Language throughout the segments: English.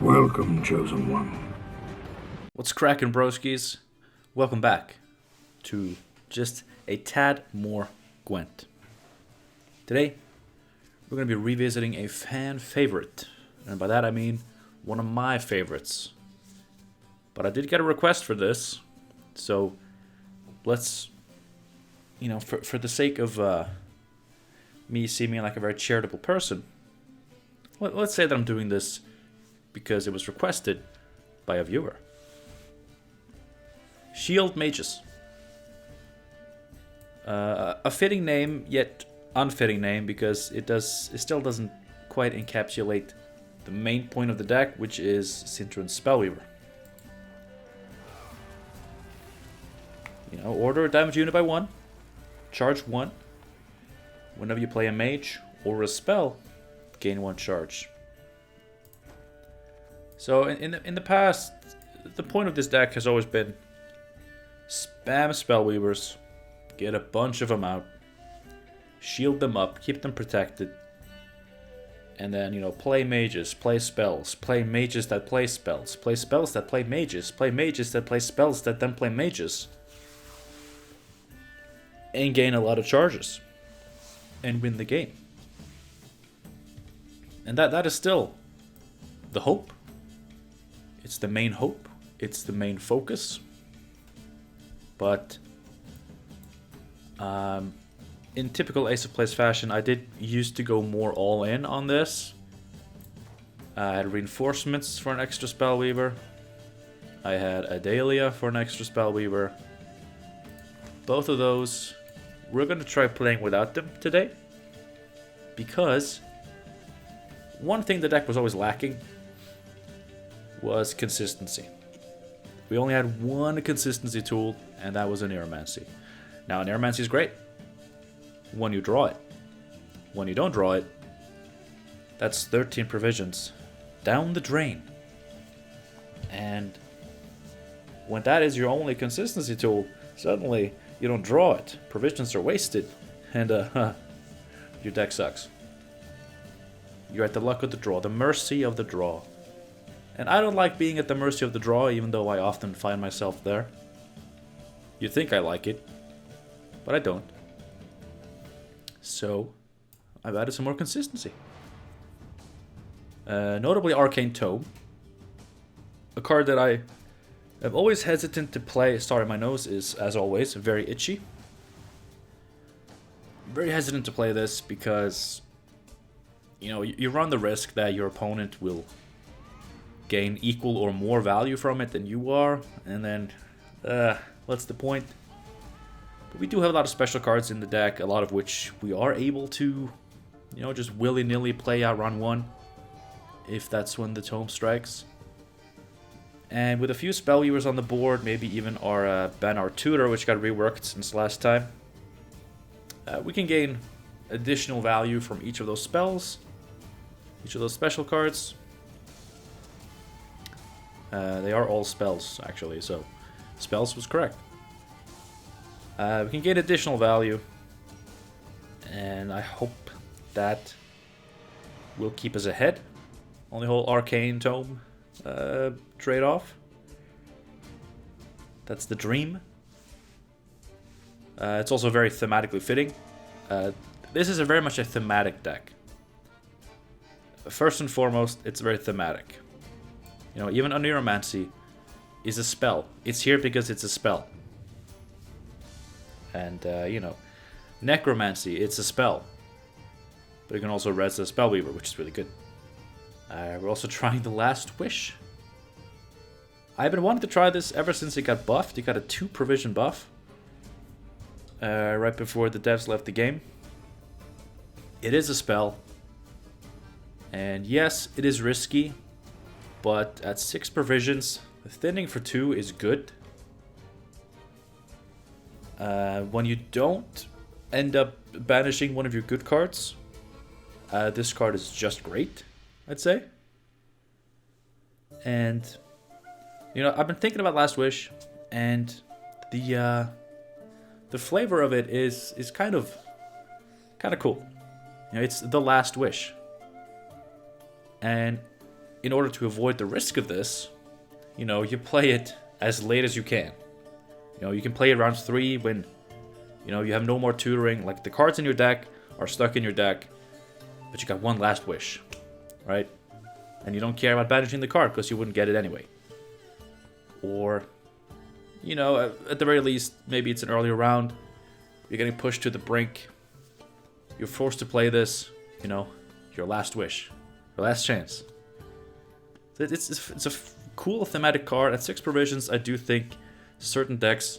Welcome, Chosen One. What's crackin', broskies? Welcome back to just a tad more Gwent. Today, we're going to be revisiting a fan favorite, and by that I mean one of my favorites. But I did get a request for this, so let's, for the sake of me seeming like a very charitable person, let's say that I'm doing this because it was requested by a viewer. Shield Mages. A fitting name, yet unfitting name, because it still doesn't quite encapsulate the main point of the deck, which is Cintrian Spellweaver. Order a damage unit by 1, charge 1. Whenever you play a mage or a spell, gain 1 charge. So in the past, the point of this deck has always been spam Spellweavers, get a bunch of them out, shield them up, keep them protected, and then, play mages, play spells, play mages that play spells that play mages that play spells that then play mages, and gain a lot of charges, and win the game. And that is still the hope. It's the main hope. It's the main focus. But in typical Ace of Plays fashion, I did used to go more all in on this. I had reinforcements for an extra Spellweaver. I had Adalia for an extra Spellweaver. Both of those, we're going to try playing without them today. Because one thing the deck was always lacking was consistency. We only had one consistency tool, and that was a Neuromancy. Now, Neuromancy is great when you draw it. When you don't draw it, that's 13 provisions down the drain. And when that is your only consistency tool, suddenly you don't draw it. Provisions are wasted, and your deck sucks. You're at the luck of the draw, the mercy of the draw. And I don't like being at the mercy of the draw, even though I often find myself there. You think I like it, but I don't. So, I've added some more consistency. Notably Arcane Tome. A card that I am always hesitant to play. Sorry, my nose is, as always, very itchy. Very hesitant to play this because, you run the risk that your opponent will gain equal or more value from it than you are, and then what's the point? But we do have a lot of special cards in the deck, a lot of which we are able to, just willy-nilly play out round 1, if that's when the tome strikes. And with a few Spellweavers on the board, maybe even our Banar Tutor, which got reworked since last time, we can gain additional value from each of those spells, each of those special cards. They are all spells, actually, so spells was correct. We can get additional value, and I hope that will keep us ahead on the whole Arcane Tome trade-off. That's the dream. It's also very thematically fitting. This is very much a thematic deck. First and foremost, it's very thematic. Even a Neuromancy is a spell. It's here because it's a spell. And, Necromancy, it's a spell. But you can also res a Spellweaver, which is really good. We're also trying the Last Wish. I've been wanting to try this ever since it got buffed. It got a 2 provision buff. Right before the devs left the game. It is a spell. And yes, it is risky. But at 6 provisions, the thinning for 2 is good. When you don't end up banishing one of your good cards, this card is just great, I'd say. And, I've been thinking about Last Wish, and the flavor of it is kind of cool. It's the Last Wish. And in order to avoid the risk of this, you know, you play it as late as you can. You know, you can play it round 3 when, you know, you have no more tutoring. Like, the cards in your deck are stuck in your deck, but you got one last wish, right? And you don't care about banishing the card because you wouldn't get it anyway. Or, you know, at the very least, maybe it's an earlier round. You're getting pushed to the brink. You're forced to play this, you know, your last wish, your last chance. It's a cool thematic card. At 6 provisions, I do think certain decks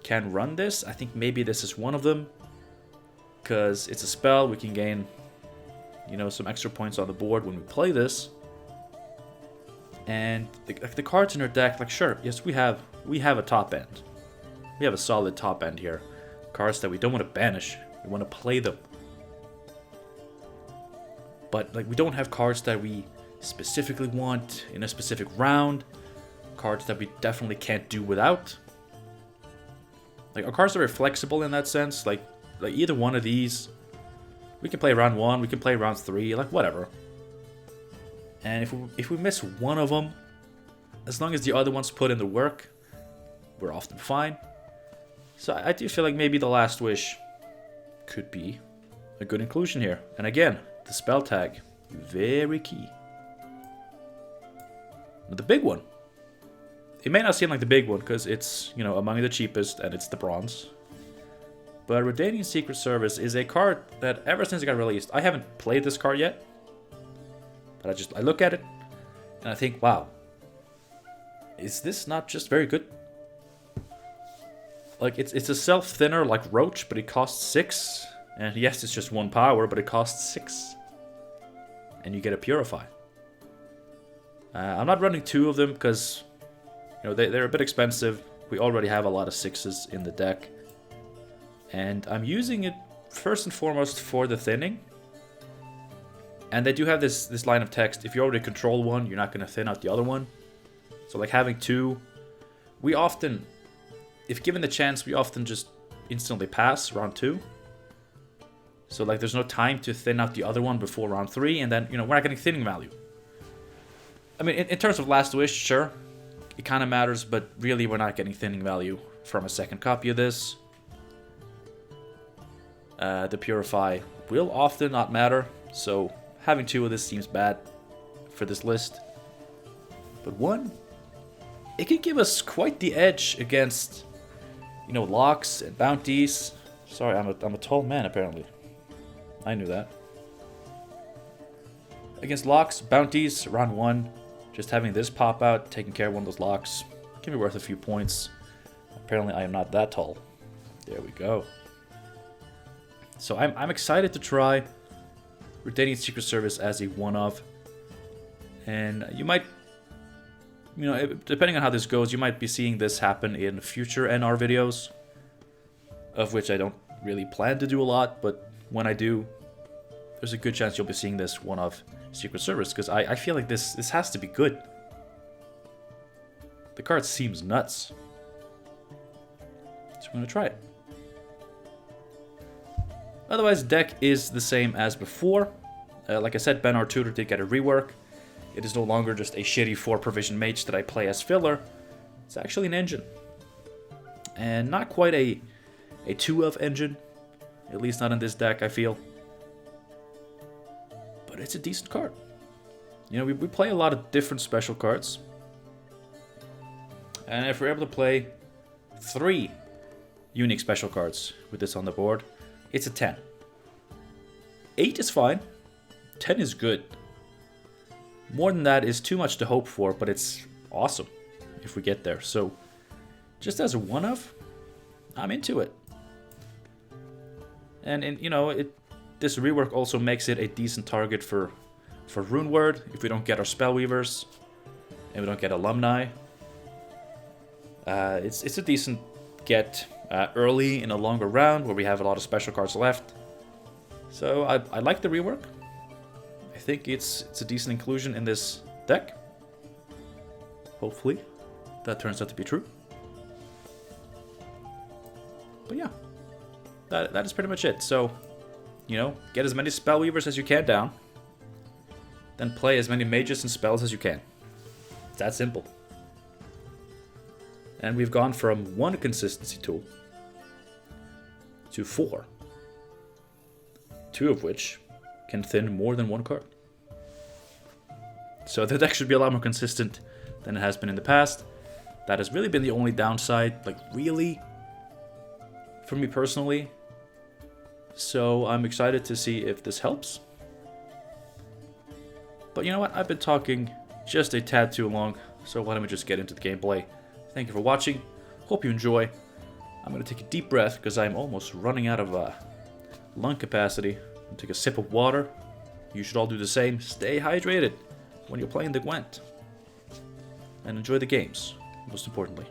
can run this. I think maybe this is one of them, because it's a spell. We can gain, you know, some extra points on the board when we play this. And the cards in our deck, like, sure, yes, we have a top end. We have a solid top end here. Cards that we don't want to banish. We want to play them. But, like, we don't have cards that we specifically want in a specific round. Cards that we definitely can't do without. Like, our cards are very flexible in that sense. Like either one of these, we can play round 1, we can play round 3, like, whatever. And if we miss one of them, as long as the other ones put in the work, we're often fine. So I do feel like maybe the last wish could be a good inclusion here. And again, the spell tag, very key. But the big one, it may not seem like the big one because it's, you know, among the cheapest and it's the bronze. But Redanian Secret Service is a card that ever since it got released, I haven't played this card yet. But I look at it and I think, wow, is this not just very good? Like, it's a self-thinner like Roach, but it costs 6. And yes, it's just 1 power, but it costs 6. And you get a Purify. I'm not running 2 of them because, you know, they're a bit expensive. We already have a lot of 6s in the deck. And I'm using it first and foremost for the thinning. And they do have this line of text. If you already control one, you're not going to thin out the other one. So, like, having 2, we often, if given the chance, we often just instantly pass round 2. So, like, there's no time to thin out the other one before round 3. And then, you know, we're not getting thinning value. I mean, in terms of Last Wish, sure, it kind of matters. But really, we're not getting thinning value from a second copy of this. The Purify will often not matter. So, having 2 of this seems bad for this list. But 1, it can give us quite the edge against, you know, locks and bounties. Sorry, I'm a tall man, apparently. I knew that. Against locks, bounties, round 1, just having this pop out, taking care of one of those locks, can be worth a few points. Apparently, I am not that tall. There we go. So I'm excited to try Redanian Secret Service as a one-of. And you might, you know, depending on how this goes, you might be seeing this happen in future NR videos, of which I don't really plan to do a lot, but when I do, there's a good chance you'll be seeing this one-of Secret Service, because I feel like this has to be good. The card seems nuts. So I'm going to try it. Otherwise, deck is the same as before. Like I said, Ben R. Tudor did get a rework. It is no longer just a shitty 4-provision mage that I play as filler. It's actually an engine. And not quite a 2-of engine. At least not in this deck, I feel. But it's a decent card. You know, we play a lot of different special cards. And if we're able to play 3 unique special cards with this on the board, it's a 10. 8 is fine. 10 is good. More than that is too much to hope for, but it's awesome if we get there. So, just as a one-of, I'm into it. And you know, this rework also makes it a decent target for Rune Word if we don't get our Spellweavers and we don't get Alumni. It's a decent get early in a longer round where we have a lot of special cards left. So I like the rework. I think it's a decent inclusion in this deck. Hopefully that turns out to be true. But yeah, that is pretty much it. So, you know, get as many Spellweavers as you can down. then play as many mages and spells as you can. It's that simple. And we've gone from 1 consistency tool to 4. 2 of which can thin more than 1 card. So the deck should be a lot more consistent than it has been in the past. That has really been the only downside, like really, for me personally. So I'm excited to see if this helps. But you know what, I've been talking just a tad too long, so why don't we just get into the gameplay. Thank you for watching, hope you enjoy. I'm going to take a deep breath because I'm almost running out of lung capacity. Take a sip of water. You should all do the same. Stay hydrated when you're playing the GWENT. And enjoy the games, most importantly.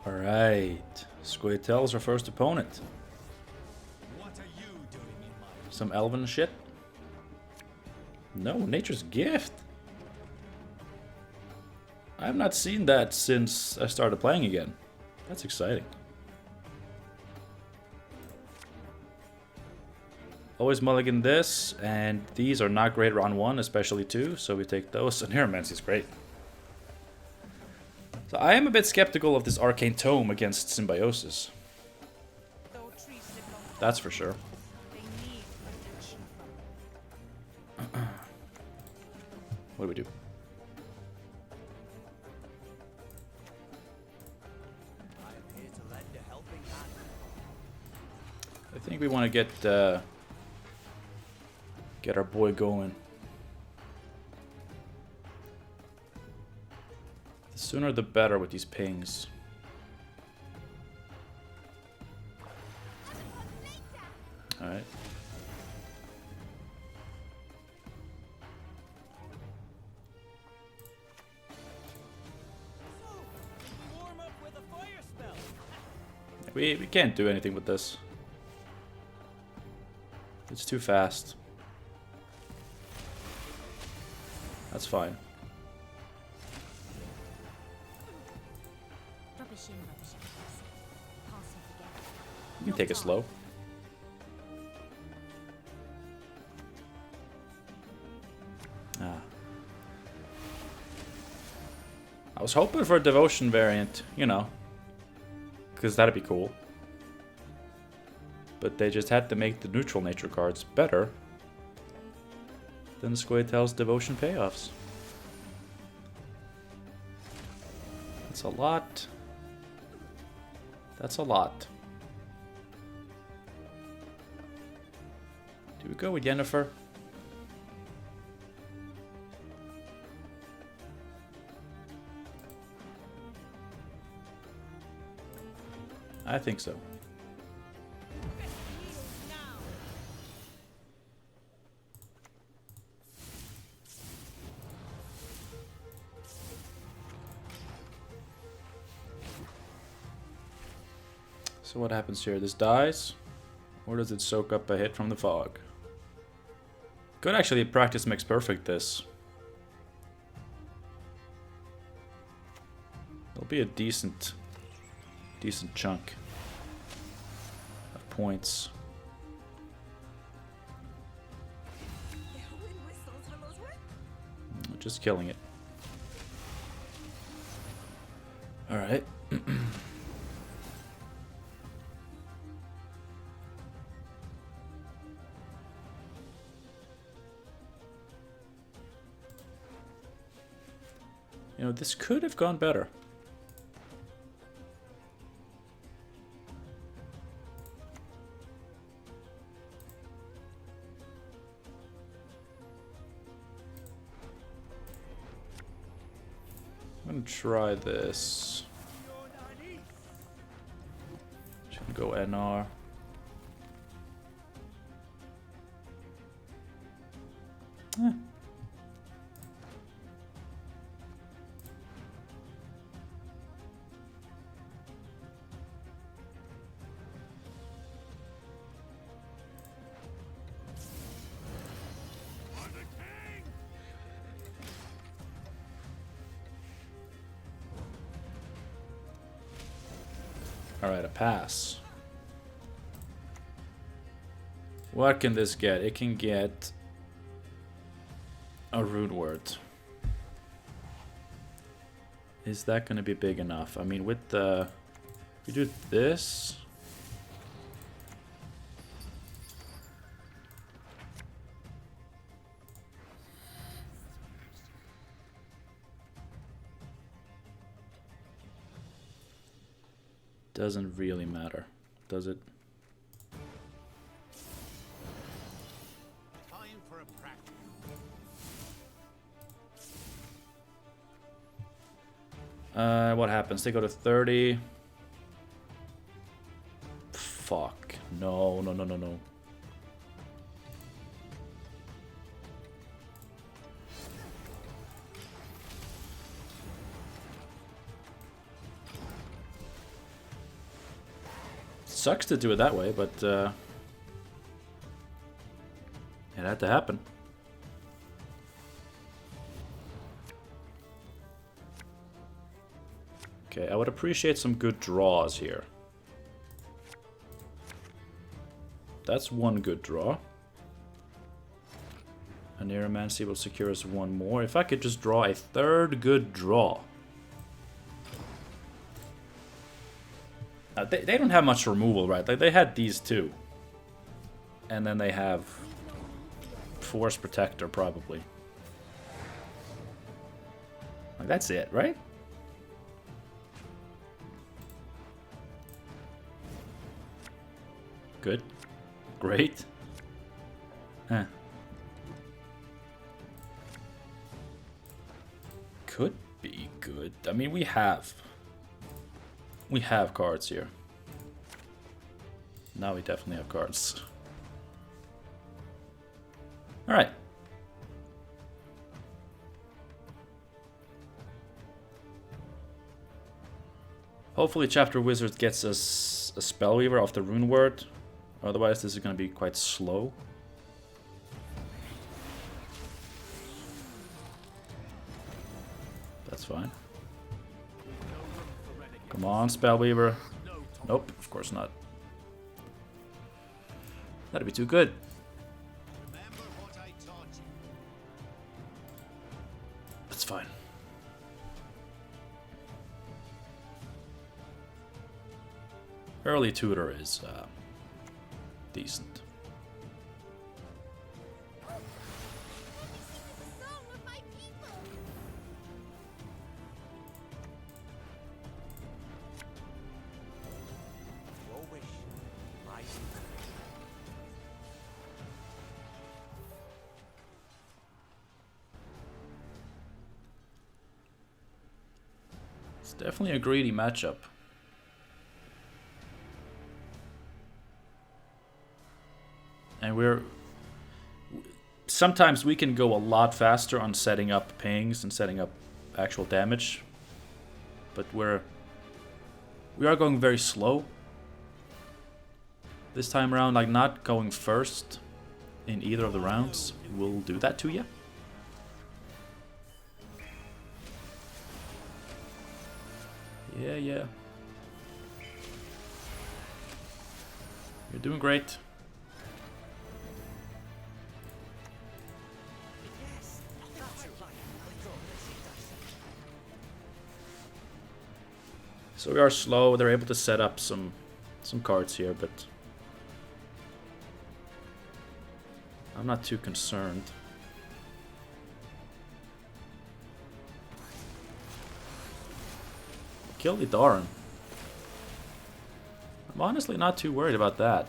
Alright, Squirtel's our first opponent. Some elven shit? No, Nature's Gift. I have not seen that since I started playing again. That's exciting. Always mulligan this, and these are not great round 1, especially 2, so we take those, and Hieromancy is great. So I am a bit skeptical of this Arcane Tome against Symbiosis. That's for sure. What do we do? I think we want to get our boy going. The sooner the better with these pings. Alright. We can't do anything with this. It's too fast. That's fine. You can take it slow. Ah. I was hoping for a devotion variant, you know, because that'd be cool. But they just had to make the neutral nature cards better than the Squirtel's devotion payoffs. That's a lot. That's a lot. Do we go with Yennefer? I think so. So what happens here? This dies? Or does it soak up a hit from the fog? Could actually practice makes perfect this. There'll be a decent chunk of points. Just killing it. Alright. You know, this could have gone better. I'm gonna try this. Should go NR. Eh. Alright, a pass. What can this get? It can get a rune word. Is that going to be big enough? I mean, with the... If we do this... Doesn't really matter, does it? Time for a practice. What happens? They go to 30. Fuck. No, no, no, no, no. Sucks to do it that way, but it had to happen. Okay, I would appreciate some good draws here. That's one good draw. A Neuromancy will secure us one more. If I could just draw a third good draw. They don't have much removal, right? Like, they had these two. And then they have Force Protector, probably. Like, that's it, right? Good. Great. Huh. Could be good. I mean, we have cards here. Now we definitely have cards. Alright. Hopefully Chapter Wizard gets us a Spellweaver off the rune word. Otherwise this is going to be quite slow. That's fine. Come on, Spellweaver. Nope, of course not. That'd be too good. That's fine. Early Tutor is decent. It's definitely a greedy matchup. And sometimes we can go a lot faster on setting up pings and setting up actual damage. But we are going very slow this time around, like not going first in either of the rounds will do that to you. Yeah, yeah. You're doing great. So we are slow. They're able to set up some cards here, but I'm not too concerned. Kill the Doran. I'm honestly not too worried about that.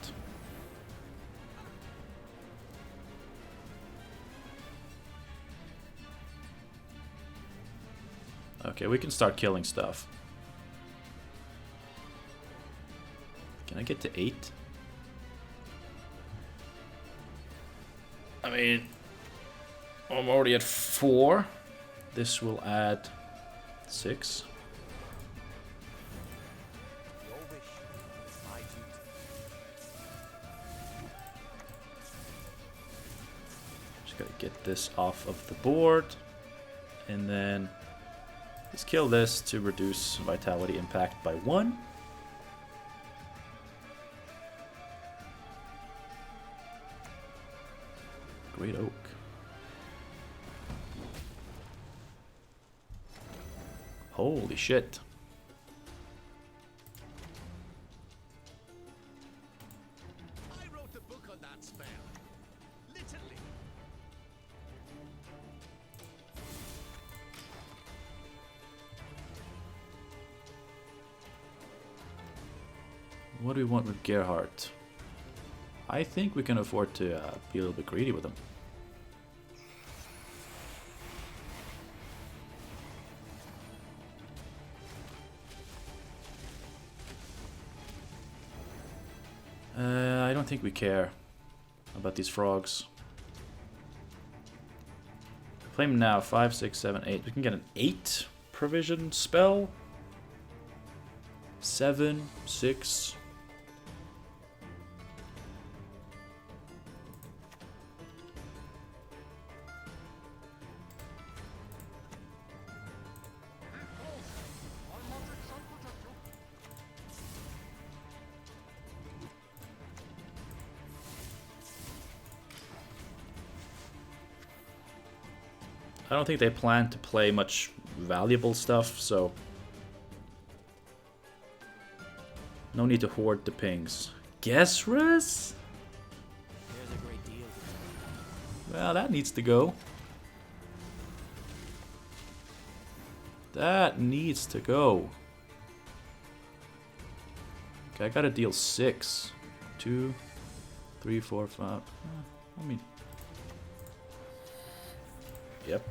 Okay, we can start killing stuff. Can I get to 8? I mean, I'm already at 4. This will add 6. Just gotta get this off of the board. And then let's kill this to reduce vitality impact by 1. Great Oak. Holy shit. I wrote the book on that spell. Literally. What do we want with Gerhardt? I think we can afford to be a little bit greedy with him. I don't think we care about these frogs. Play him now. 5, 6, 7, 8. We can get an 8 provision spell. 7, 6. I don't think they plan to play much valuable stuff, so no need to hoard the pings. Gesras? There's a great deal. Well, that needs to go. That needs to go. Okay, I gotta deal 6. 2, 3, 4, 5. I mean... Yep.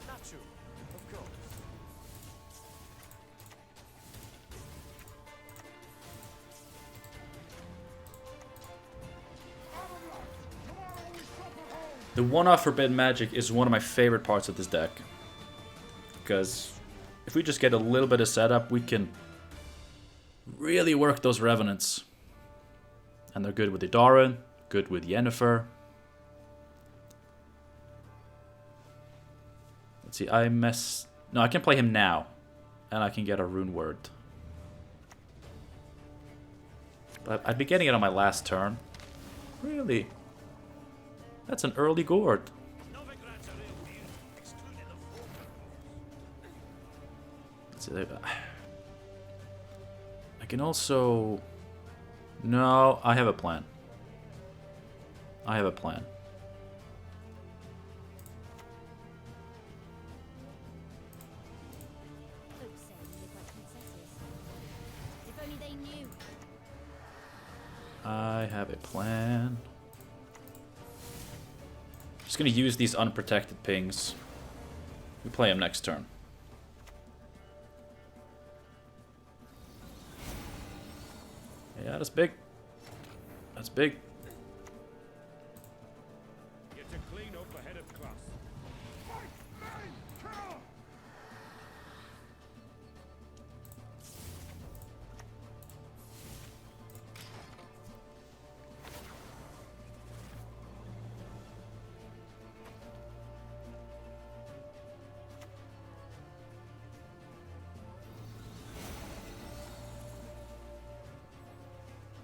Not true. Of course. The one-off Forbidden Magic is one of my favorite parts of this deck. Because if we just get a little bit of setup, we can really work those Revenants. And they're good with Idaran, good with Yennefer. Let's see, No, I can play him now. And I can get a Rune Word. But I'd be getting it on my last turn. Really? That's an early gourd. Let's see, I can also... No, I have a plan. I have a plan. I have a plan. Just gonna use these unprotected pings. We play them next turn. Yeah, that's big. That's big. Get to clean up ahead of class.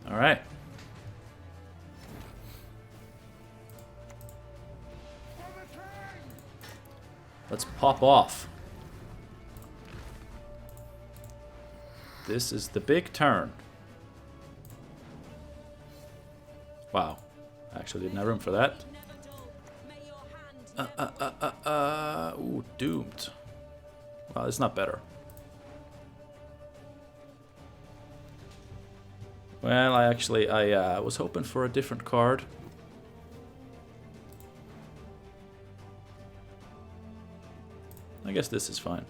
All right. Let's pop off. This is the big turn. Wow. Actually didn't have room for that. Ooh, doomed. Well, it's not better. Well, I was hoping for a different card. I guess this is fine.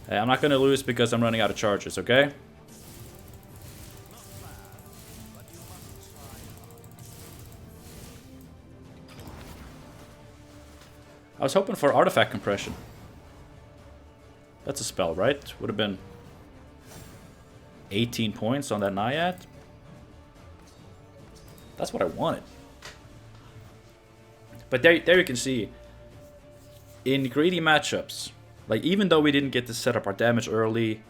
Hey, I'm not gonna lose because I'm running out of charges, okay? I was hoping for artifact compression. That's a spell, right? Would have been 18 points on that Naiad. That's what I wanted. But there you can see, in greedy matchups, like even though we didn't get to set up our damage early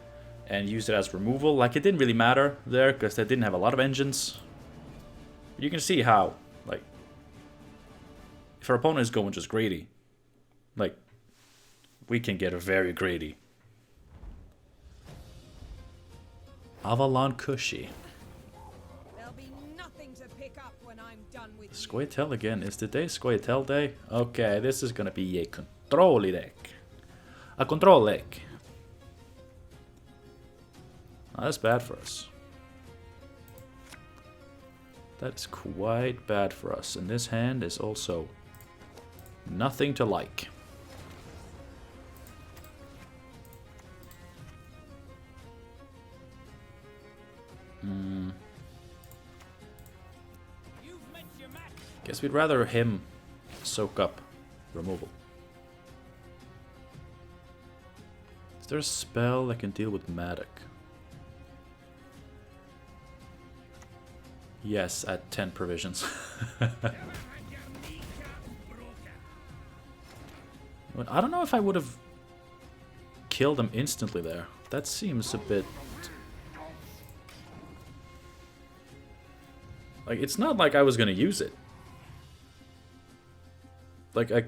and use it as removal, like it didn't really matter there because they didn't have a lot of engines. You can see how, like, if our opponent is going just greedy, like, we can get very greedy. Avalon Cushy. There'll be nothing to pick up when I'm done with you. Squirtle again. Is today Squirtle day? Okay, this is gonna be a control deck. A control deck. Oh, that's bad for us. That's quite bad for us. And this hand is also nothing to like. Guess we'd rather him soak up removal. Is there a spell that can deal with Matic? Yes, at 10 provisions. But I don't know if I would have killed him instantly there. That seems a bit... Like, it's not like I was gonna use it. Like, I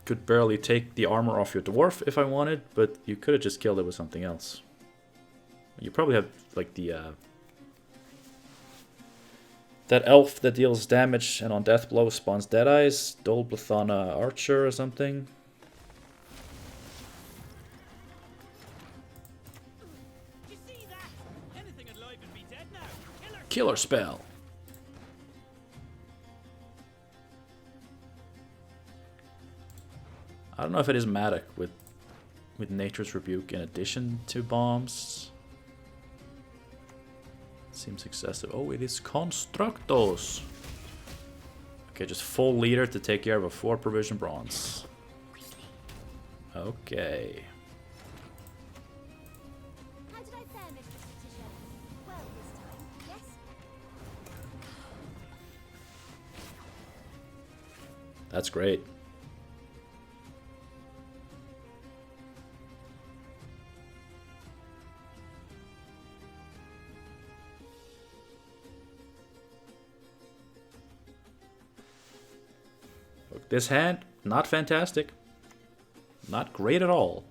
could barely take the armor off your dwarf if I wanted, but you could have just killed it with something else. You probably have, like, the, that elf that deals damage and on death blow spawns Deadeyes, Dol Blathana Archer or something. You see that? Anything alive would be dead now. Killer spell. I don't know if it is Matic with Nature's Rebuke in addition to bombs. Seems excessive. Oh, it is Constructos. Okay, just full leader to take care of a 4 provision bronze. Okay. How did I fare, Mistress Letitia? Well this time, yes? That's great. Look, this hand, not fantastic. Not great at all.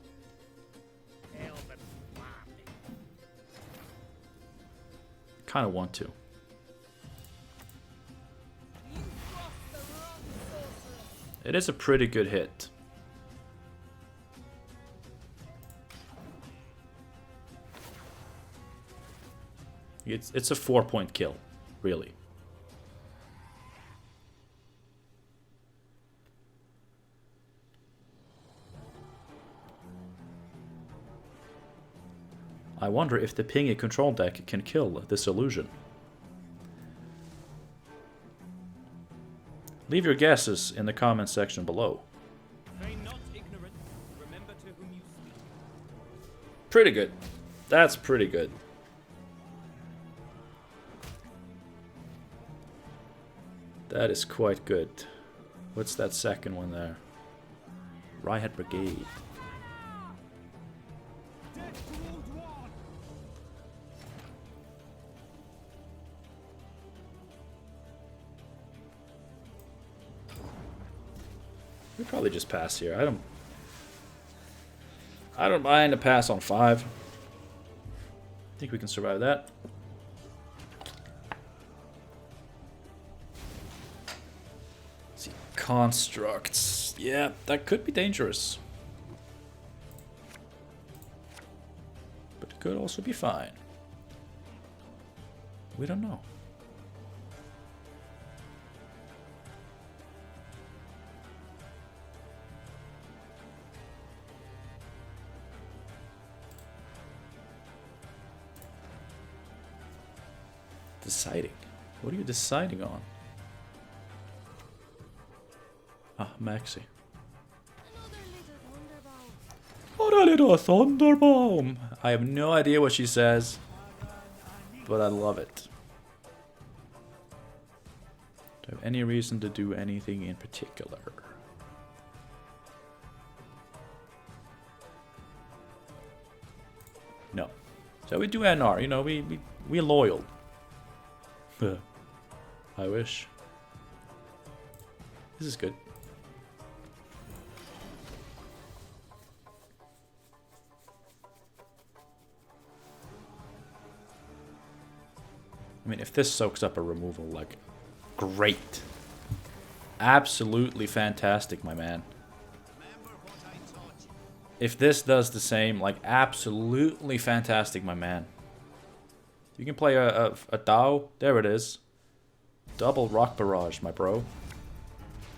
Kind of want to. It is a pretty good hit. It's a 4-point kill, really. I wonder if the Pingy control deck can kill this illusion. Leave your guesses in the comments section below. Feign not ignorant. Remember to whom you speak. Pretty good. That's pretty good. That is quite good. What's that second one there? Riot Brigade. We probably just pass here. I don't mind a pass on 5. I think we can survive that. Let's see, constructs. Yeah, that could be dangerous. But it could also be fine. We don't know. Deciding. What are you deciding on? Ah, Maxi. What a little thunderbomb! I have no idea what she says, but I love it. Do I have any reason to do anything in particular? No. So we do NR, you know, we're loyal. I wish. This is good. I mean, if this soaks up a removal, like, great. Absolutely fantastic, my man. If this does the same, like, absolutely fantastic, my man. You can play a Dao. There it is. Double Rock Barrage, my bro.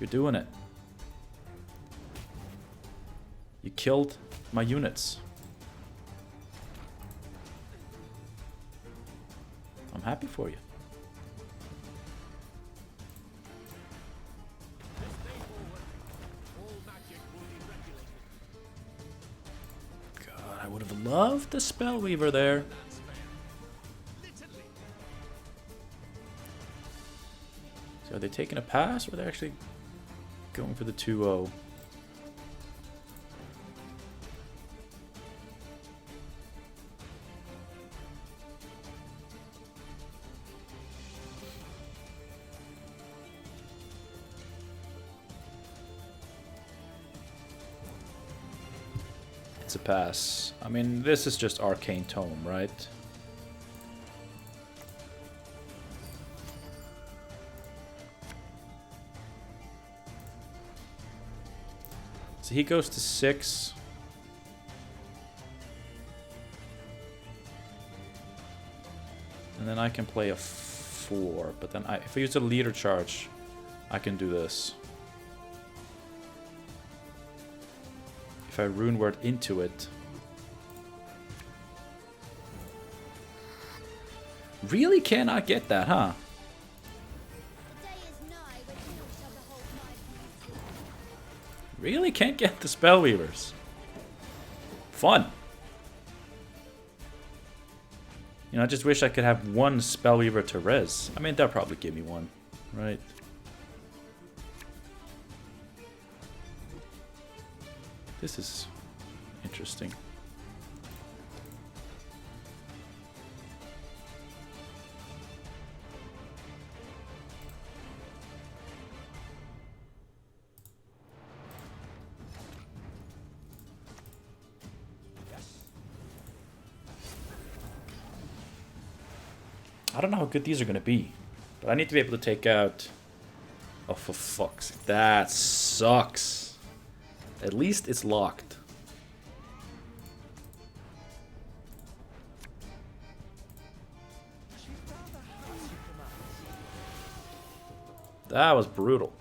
You're doing it. You killed my units. I'm happy for you. God, I would have loved the Spellweaver there. So are they taking a pass, or are they actually going for the 2-0? It's a pass. I mean, this is just Arcane Tome, right? So he goes to 6. And then I can play a 4. But then if I use a leader charge, I can do this. If I Rune Word into it. Really cannot get that, huh? Really can't get the Spellweavers. Fun. You know, I just wish I could have one Spellweaver to res. I mean, they'll probably give me one, right? This is interesting. I don't know how good these are going to be, but I need to be able to take out... Oh, for fuck's sake. That sucks. At least it's locked. That was brutal.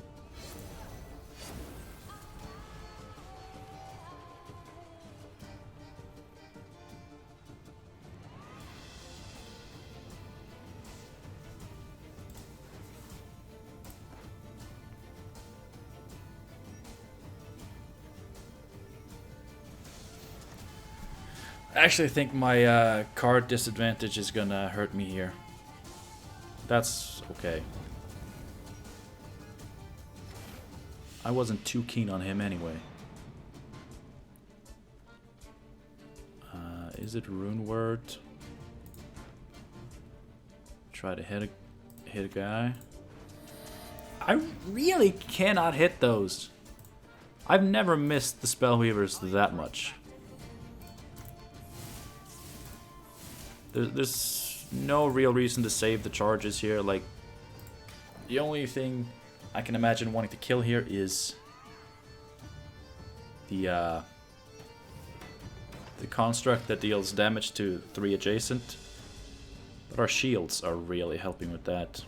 I actually think my card disadvantage is gonna hurt me here. That's okay. I wasn't too keen on him anyway. Is it Rune Word? Try to hit a guy. I really cannot hit those. I've never missed the Spellweavers that much. There's no real reason to save the charges here. Like, the only thing I can imagine wanting to kill here is the construct that deals damage to 3 adjacent. But our shields are really helping with that.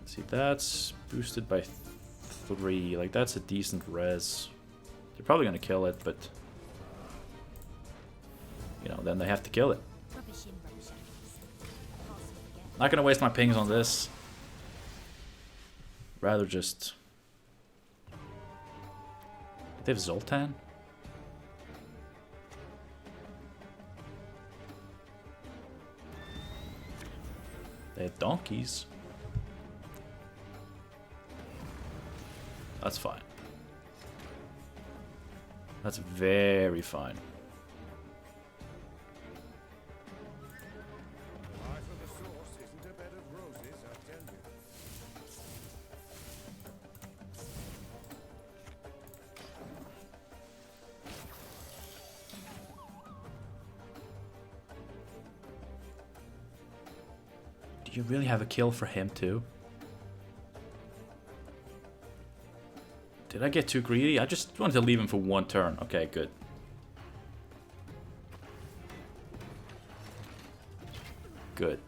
See, that's boosted by 3. Like, that's a decent res. They're probably going to kill it, but... You know, then they have to kill it. Not going to waste my pings on this. Rather just... They have Zoltan? They have donkeys. That's fine. That's very fine. Do you really have a kill for him too? Did I get too greedy? I just wanted to leave him for one turn. Okay, good. Good.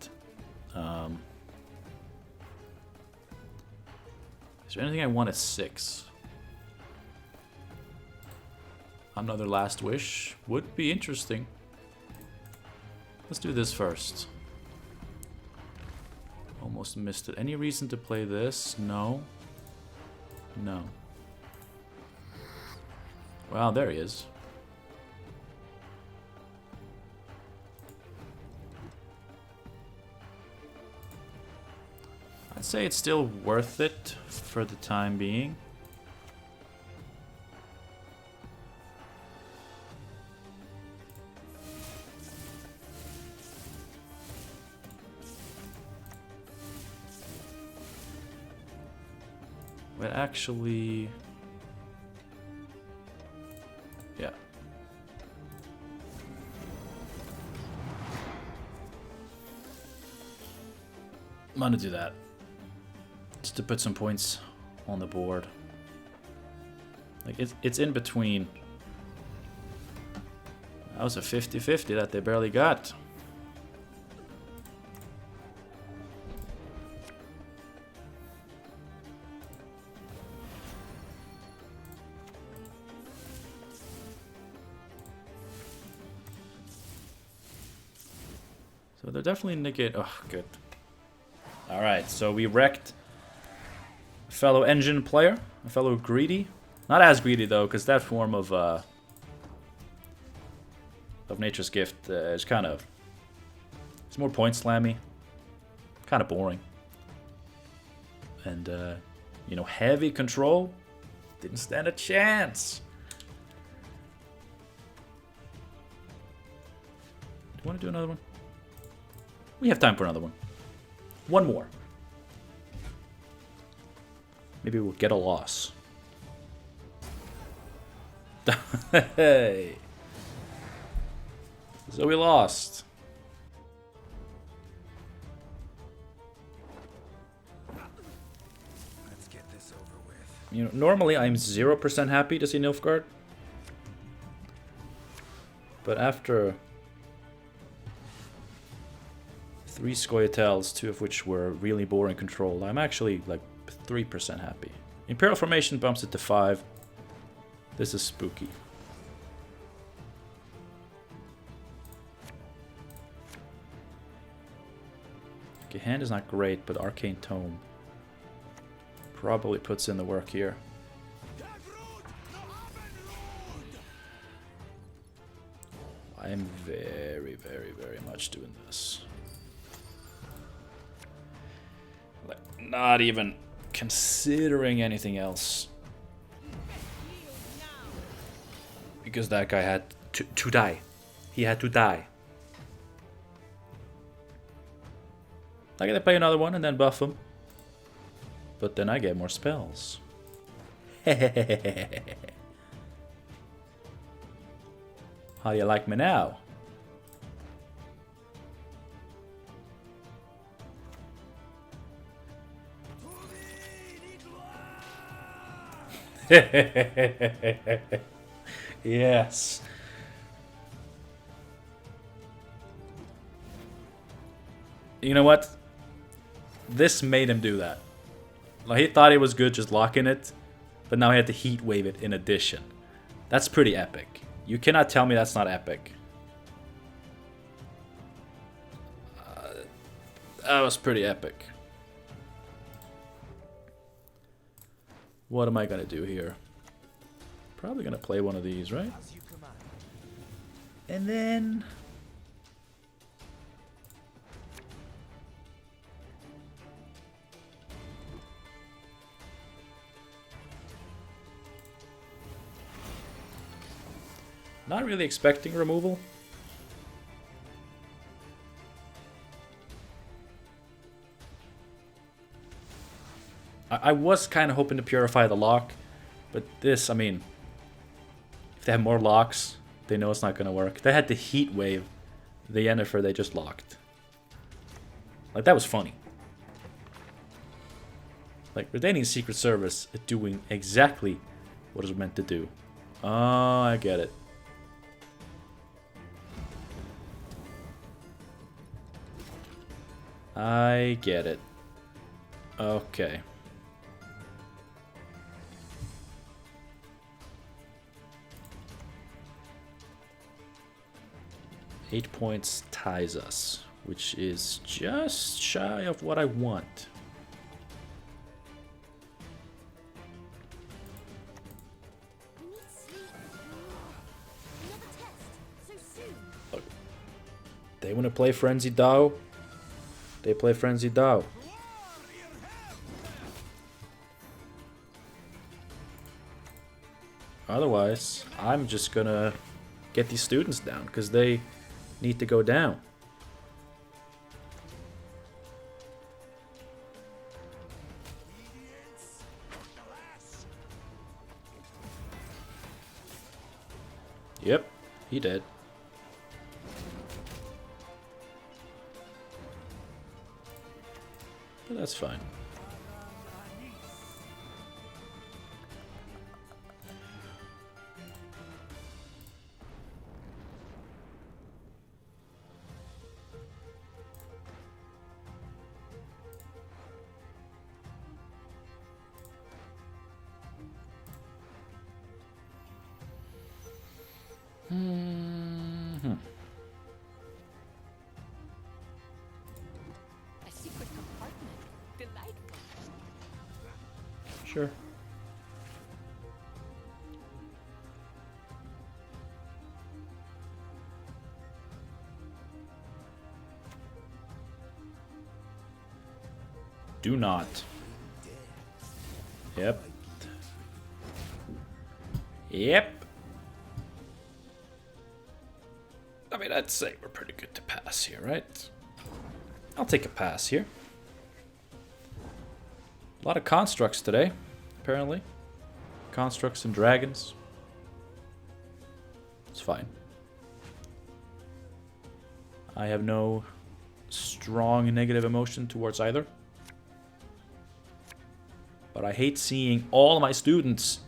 Is there anything I want at 6? Another last wish would be interesting. Let's do this first. Almost missed it. Any reason to play this? No. No. Wow, there he is. I'd say it's still worth it for the time being. But actually... yeah. I'm gonna do that. Just to put some points on the board. Like, it's in between. That was a 50-50 that they barely got. So they're definitely negate. Oh, good. Alright, so we wrecked a fellow engine player, a fellow greedy. Not as greedy though, because that form of Nature's Gift is kind of... it's more point slammy. Kind of boring. And, you know, heavy control didn't stand a chance. Do you want to do another one? We have time for another one. One more. Maybe we'll get a loss. Hey. So we lost. Let's get this over with. You know, normally I'm 0% happy to see Nilfgaard. But after 3 Scoia'taels, 2 of which were really boring control, I'm actually like 3% happy. Imperial formation bumps it to 5. This is spooky. Okay, hand is not great, but Arcane Tome probably puts in the work here. I'm very, very, very much doing this. Like, not even considering anything else. Because that guy had to die. He had to die. I gotta play another one and then buff him. But then I get more spells. How do you like me now? Yes. You know what? This made him do that. Like, he thought it was good just locking it, but now he had to heat wave it in addition. That's pretty epic. You cannot tell me that's not epic. That was pretty epic. What am I gonna do here? Probably gonna play one of these, right? And then... not really expecting removal. I was kind of hoping to purify the lock, but this, I mean, if they have more locks, they know it's not going to work. They had the heat wave the Yennefer they just locked. Like, that was funny. Like, retaining Secret Service is doing exactly what it's meant to do. Oh, I get it. I get it. Okay. Eight points ties us, which is just shy of what I want. We need sleep. Another test. So soon. Look, they want to play Frenzied Dao. They play Frenzied Dao. Otherwise, I'm just gonna get these students down because they need to go down. Yep, he did. But that's fine. A secret compartment. Delightful. Sure. Do not. Yep. Yep. I mean, I'd say we're pretty good to pass here, right? I'll take a pass here. A lot of constructs today, apparently. Constructs and dragons. It's fine. I have no strong negative emotion towards either. But I hate seeing all my students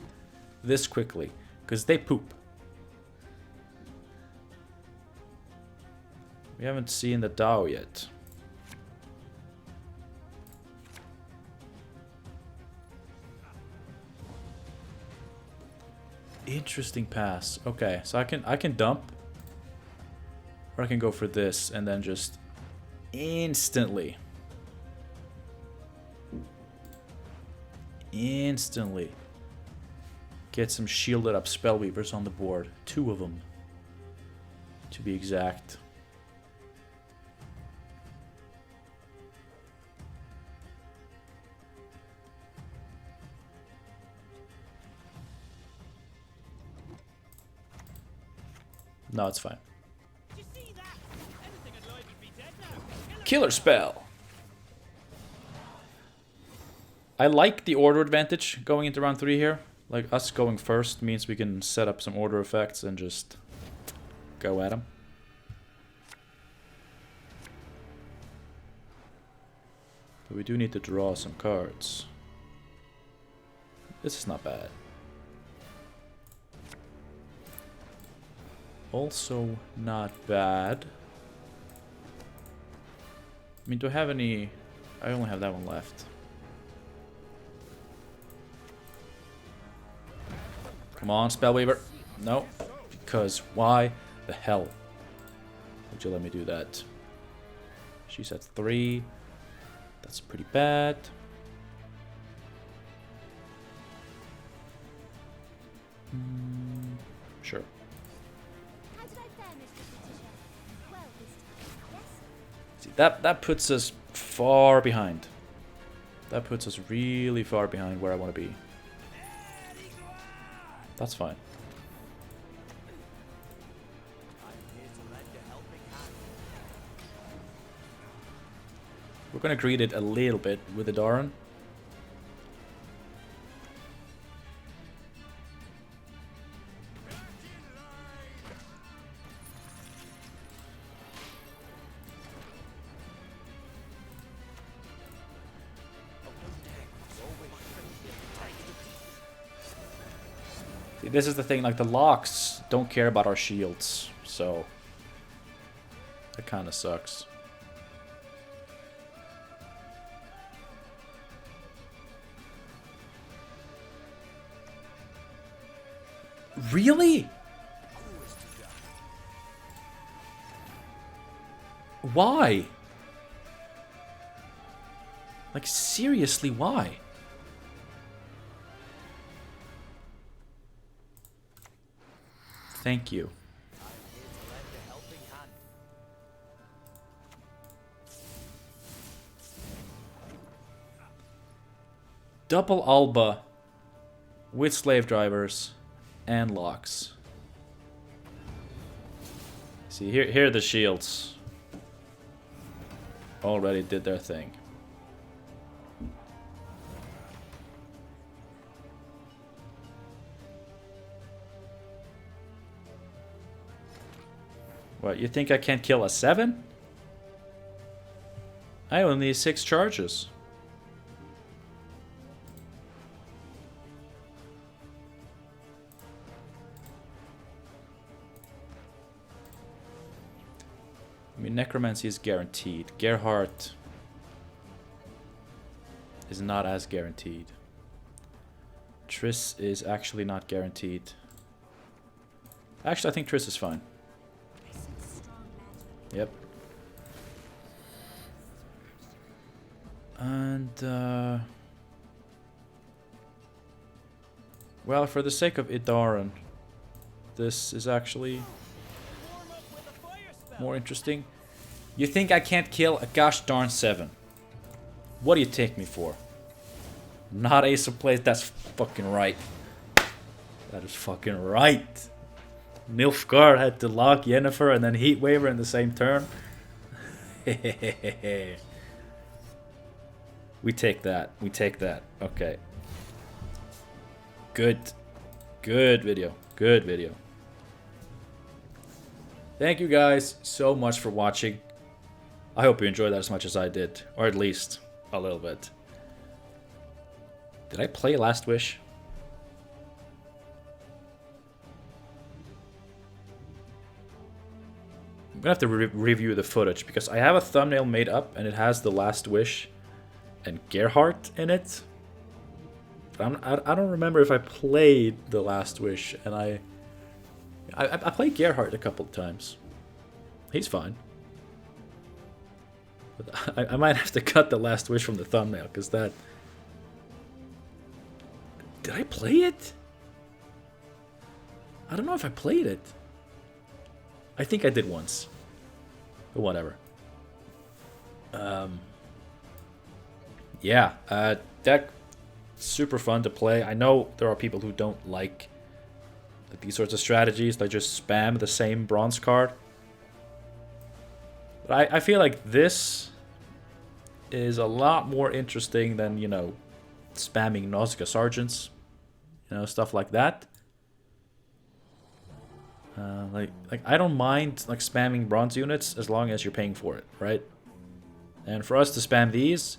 this quickly, because they poop. We haven't seen the Dao yet. Interesting pass. Okay, so I can dump. Or I can go for this and then just instantly get some shielded up Spellweavers on the board. 2 of them, to be exact. No, it's fine. Killer spell. I like the order advantage going into round 3 here. Like, us going first means we can set up some order effects and just go at them. But we do need to draw some cards. This is not bad. Also not bad. I mean, do I have any... I only have that one left. Come on, Spellweaver. No. Because why the hell would you let me do that? She's at 3. That's pretty bad. Sure. How did I fare, Mr. Patricia? Well this time, yes? See, that puts us far behind. That puts us really far behind where I want to be. That's fine. We're gonna greet it a little bit with the Doran. this is the thing, like the locks don't care about our shields, so that kind of sucks. Really? Why? Like, seriously, why? Thank you. Double Alba with slave drivers and locks. See, here are the shields. Already did their thing. What, you think I can't kill a 7? I only need 6 charges. I mean, necromancy is guaranteed. Gerhardt is not as guaranteed. Triss is actually not guaranteed. Actually, I think Triss is fine. Yep. And, well, for the sake of Idaran, this is actually more interesting. You think I can't kill a gosh darn 7? What do you take me for? Not Ace of Plays, that's fucking right. That is fucking right. Nilfgaard had to lock Yennefer and then Heatwaver in the same turn. We take that. We take that. Okay. Good. Good video. Good video. Thank you guys so much for watching. I hope you enjoyed that as much as I did. Or at least a little bit. Did I play Last Wish? I'm gonna have to review the footage because I have a thumbnail made up and it has the Last Wish and Gerhardt in it. But I don't remember if I played the Last Wish, and I played Gerhardt a couple of times. He's fine. But I might have to cut the Last Wish from the thumbnail because that. Did I play it? I don't know if I played it. I think I did once. But whatever. Yeah, deck super fun to play. I know there are people who don't like these sorts of strategies. They just spam the same bronze card. But I feel like this is a lot more interesting than, you know, spamming Nausicaa Sergeants. You know, stuff like that. Like I don't mind like spamming bronze units as long as you're paying for it, right? And for us to spam these,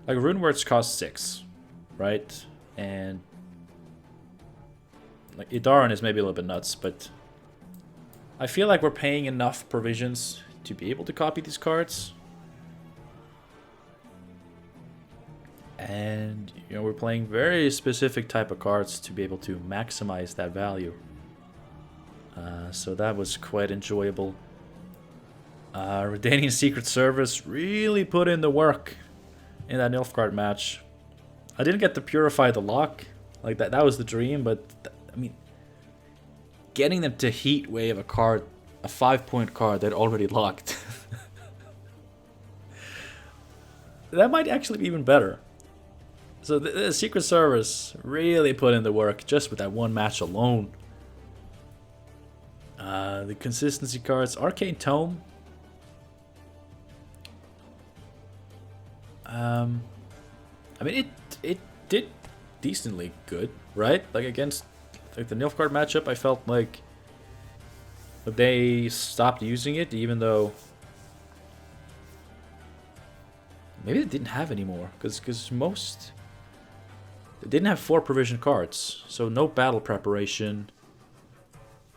like rune words cost 6, right? And like Idaran is maybe a little bit nuts, but I feel like we're paying enough provisions to be able to copy these cards. And you know, we're playing very specific type of cards to be able to maximize that value. So that was quite enjoyable. Redanian Secret Service really put in the work in that Nilfgaard match. I didn't get to purify the lock. Like that was the dream, but I mean, getting them to heat wave a card, a 5-point card that already locked. That might actually be even better. So the Secret Service really put in the work just with that one match alone. The consistency cards, Arcane Tome. I mean, it did decently good, right? Like against like the Nilfgaard matchup, I felt like they stopped using it, even though maybe they didn't have any more, because most They didn't have 4 provision cards, so no battle preparation,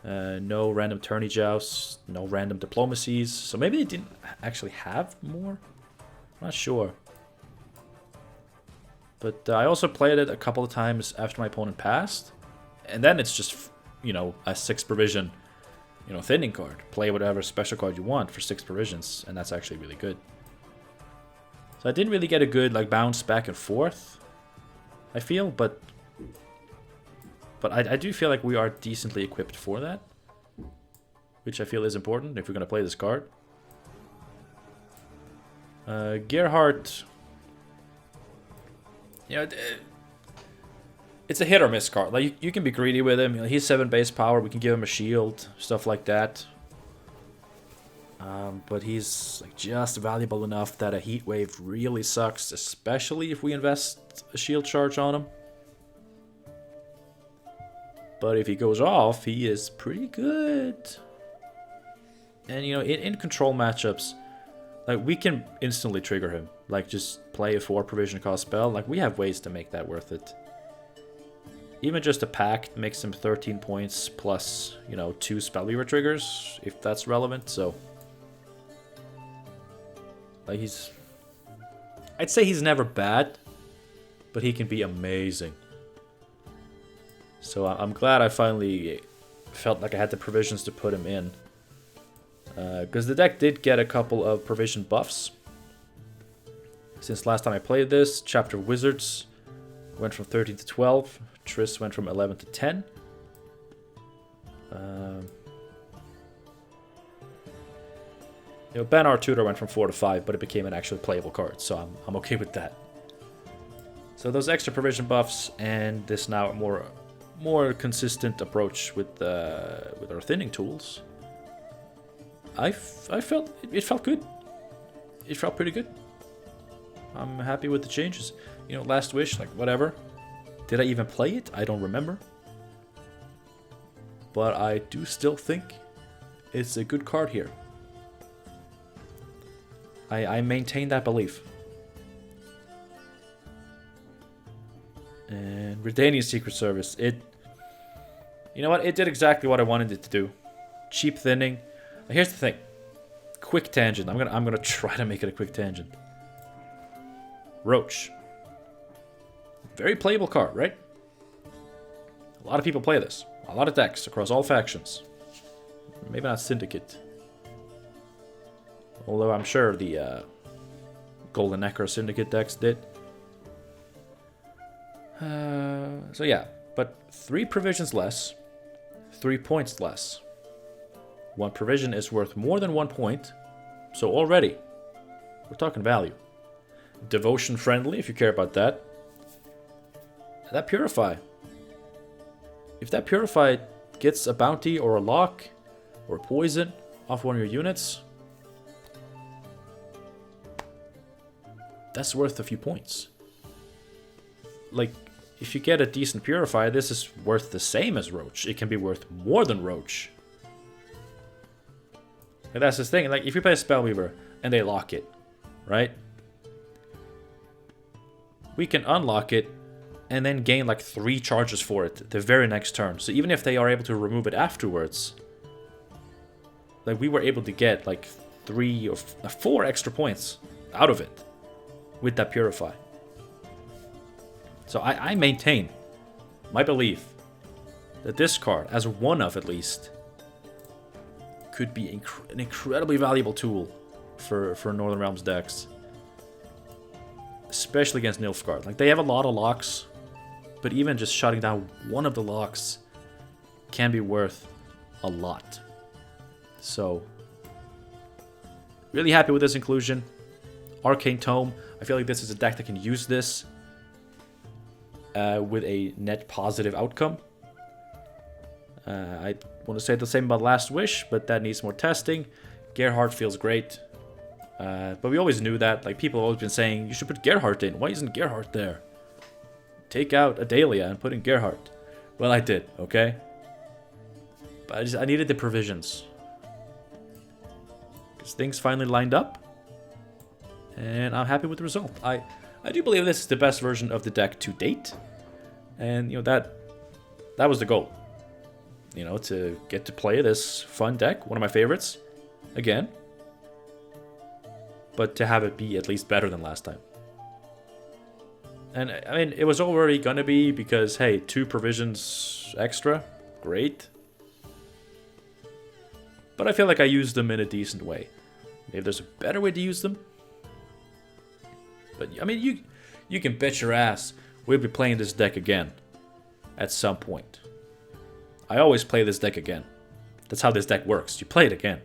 no random tourney jousts, no random diplomacies. So maybe they didn't actually have more? I'm not sure. But I also played it a couple of times after my opponent passed. And then it's just, you know, a 6 provision, you know, thinning card. Play whatever special card you want for 6 provisions, and that's actually really good. So I didn't really get a good like bounce back and forth, I feel, but I do feel like we are decently equipped for that, which I feel is important if we're going to play this card. Gerhardt, you know, it's a hit or miss card. Like you can be greedy with him. You know, he's 7 base power. We can give him a shield, stuff like that. But he's like just valuable enough that a heat wave really sucks, especially if we invest a shield charge on him. But if he goes off, he is pretty good. And you know, in control matchups, like we can instantly trigger him. Like just play a 4 provision cost spell. Like we have ways to make that worth it. Even just a pact makes him 13 points plus, you know, 2 Spellweaver triggers, if that's relevant. So like I'd say he's never bad, but he can be amazing. So I'm glad I finally felt like I had the provisions to put him in. Because the deck did get a couple of provision buffs. Since last time I played this, Chapter Wizards went from 13 to 12. Triss went from 11 to 10. You know, Banar Tutor went from 4 to 5, but it became an actually playable card, so I'm okay with that. So those extra provision buffs and this now more consistent approach with our thinning tools. I felt it felt good. It felt pretty good. I'm happy with the changes. You know, Last Wish, like whatever. Did I even play it? I don't remember. But I do still think it's a good card here. I maintain that belief. And Redanian Secret Service, you know what? It did exactly what I wanted it to do. Cheap thinning. Here's the thing. Quick tangent. I'm gonna try to make it a quick tangent. Roach. Very playable card, right? A lot of people play this. A lot of decks across all factions. Maybe not Syndicate. Although I'm sure the Golden Necro Syndicate decks did. So yeah, but 3 provisions less, 3 points less. 1 provision is worth more than 1 point, so already we're talking value. Devotion friendly, if you care about that. That Purify. If that Purify gets a bounty or a lock or a poison off one of your units, that's worth a few points. Like, if you get a decent Purify, this is worth the same as Roach. It can be worth more than Roach. And that's the thing. Like, if you play a Spellweaver and they lock it, right? We can unlock it and then gain like 3 charges for it the very next turn. So even if they are able to remove it afterwards, like we were able to get like 3 or 4 extra points out of it with that Purify. So I maintain my belief that this card, as one of at least, could be an incredibly valuable tool for Northern Realms decks. Especially against Nilfgaard. Like, they have a lot of locks, but even just shutting down one of the locks can be worth a lot. So, really happy with this inclusion. Arcane Tome, I feel like this is a deck that can use this with a net positive outcome. I want to say the same about Last Wish, but that needs more testing. Gerhardt feels great. But we always knew that. Like, people have always been saying, you should put Gerhardt in. Why isn't Gerhardt there? Take out Adalia and put in Gerhardt. Well, I did, okay? But I needed the provisions. Because things finally lined up. And I'm happy with the result. I do believe this is the best version of the deck to date. And, you know, that was the goal. You know, to get to play this fun deck, one of my favorites, again. But to have it be at least better than last time. And, I mean, it was already gonna be because, hey, 2 provisions extra, great. But I feel like I used them in a decent way. Maybe there's a better way to use them. But, I mean, you can bet your ass we'll be playing this deck again at some point. I always play this deck again. That's how this deck works. You play it again.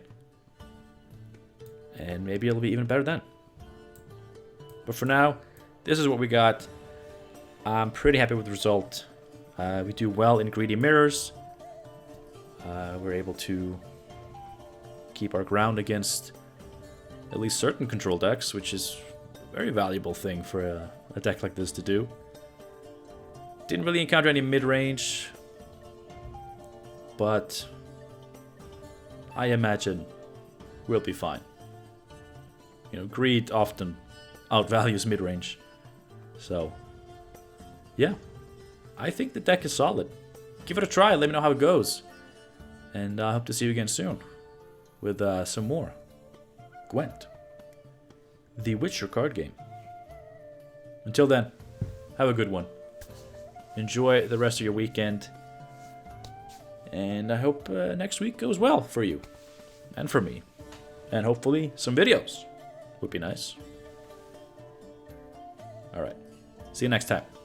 And maybe it'll be even better then. But for now, this is what we got. I'm pretty happy with the result. We do well in Greedy Mirrors. We're able to keep our ground against at least certain control decks, which is a very valuable thing for a deck like this to do. Didn't really encounter any mid-range, but I imagine we'll be fine. You know, greed often outvalues mid-range. So, yeah. I think the deck is solid. Give it a try, let me know how it goes. And I hope to see you again soon with some more Gwent, the Witcher card game. Until then, have a good one. Enjoy the rest of your weekend. And I hope next week goes well for you. And for me. And hopefully some videos would be nice. Alright. See you next time.